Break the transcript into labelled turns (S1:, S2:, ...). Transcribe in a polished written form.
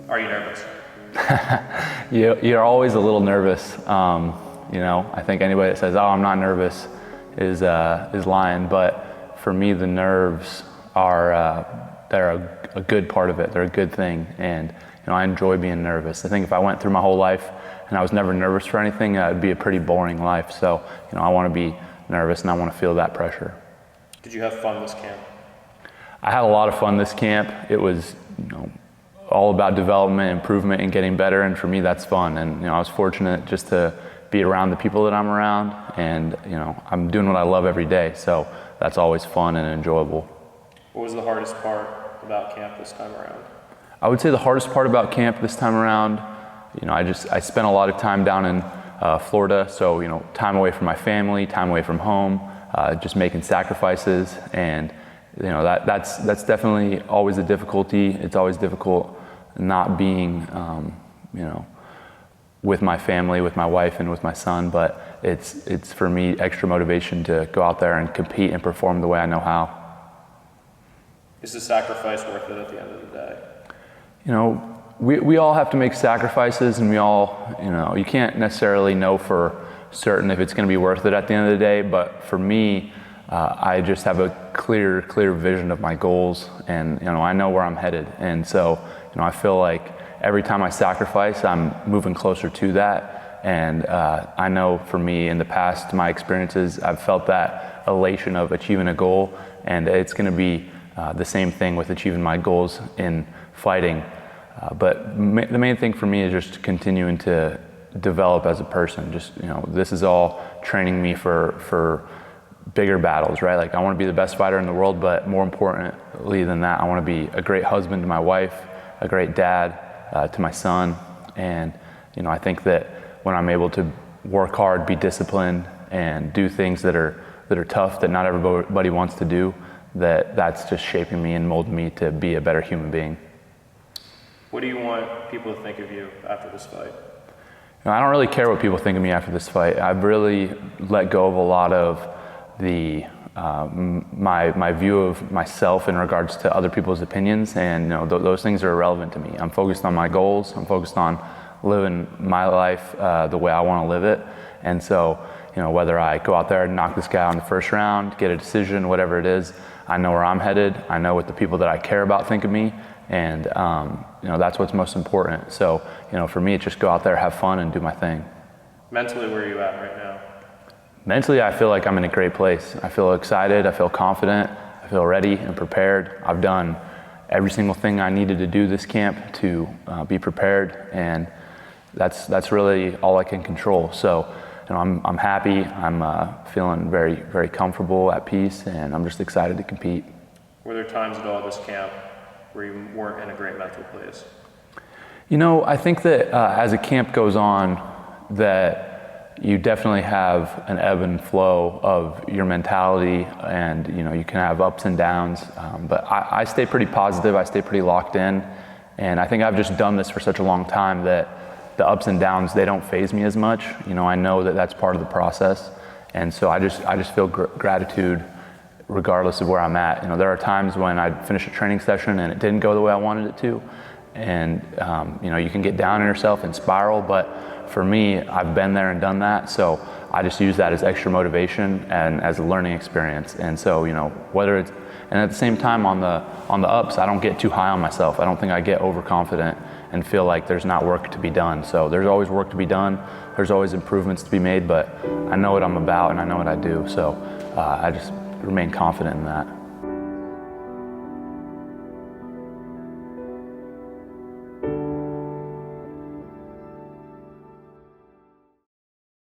S1: Are you nervous?
S2: You're always a little nervous. I think anybody that says, "Oh, I'm not nervous," is lying. But for me, the nerves are they're a good part of it. They're a good thing, and I enjoy being nervous. I think if I went through my whole life and I was never nervous for anything, it'd be a pretty boring life. So I want to be nervous and I want to feel that pressure.
S1: Did you have fun this camp?
S2: I had a lot of fun this camp. It was all about development, improvement, and getting better. And for me, that's fun. And I was fortunate just to be around the people that I'm around. And I'm doing what I love every day. So that's always fun and enjoyable.
S1: What was the hardest part about camp this time around?
S2: I would say the hardest part about camp this time around, I spent a lot of time down in Florida. So time away from my family, time away from home, just making sacrifices. And that's definitely always a difficulty. It's always difficult not being, with my family, with my wife, and with my son. But it's for me extra motivation to go out there and compete and perform the way I know how.
S1: Is the sacrifice worth it at the end of the day?
S2: We all have to make sacrifices, and we all, you can't necessarily know for certain if it's going to be worth it at the end of the day. But for me, I just have a clear vision of my goals, and I know where I'm headed. And so I feel like every time I sacrifice, I'm moving closer to that. And I know for me, in the past, my experiences, I've felt that elation of achieving a goal, and it's going to be the same thing with achieving my goals in fighting. But the main thing for me is just continuing to develop as a person. Just this is all training me for bigger battles, right? Like I want to be the best fighter in the world, but more importantly than that, I want to be a great husband to my wife, a great dad to my son. And I think that when I'm able to work hard, be disciplined, and do things that are tough, that not everybody wants to do, that's just shaping me and molding me to be a better human being.
S1: What do you want people to think of you after this fight?
S2: I don't really care what people think of me after this fight. I've really let go of a lot of the my view of myself in regards to other people's opinions, and those things are irrelevant to me. I'm focused on my goals. I'm focused on living my life the way I want to live it. And so whether I go out there and knock this guy out in the first round, get a decision, whatever it is, I know where I'm headed. I know what the people that I care about think of me, and that's what's most important. So for me, it's just go out there, have fun, and do my thing.
S1: Mentally, where are you at right now?
S2: Mentally, I feel like I'm in a great place. I feel excited, I feel confident, I feel ready and prepared. I've done every single thing I needed to do this camp to be prepared, and that's really all I can control. So I'm happy, I'm feeling very, very comfortable, at peace, and I'm just excited to compete.
S1: Were there times at all this camp where you weren't in a great mental place?
S2: I think that as a camp goes on, that you definitely have an ebb and flow of your mentality, and you can have ups and downs, but I stay pretty positive, I stay pretty locked in, and I think I've just done this for such a long time that the ups and downs, they don't faze me as much. I know that that's part of the process, and so I just feel gratitude regardless of where I'm at. There are times when I'd finish a training session and it didn't go the way I wanted it to, and you can get down on yourself and spiral, but for me, I've been there and done that, so I just use that as extra motivation and as a learning experience. And so whether it's, and at the same time on the ups, I don't get too high on myself. I don't think I get overconfident and feel like there's not work to be done. So there's always work to be done. There's always improvements to be made, but I know what I'm about and I know what I do. So I just remain confident in that.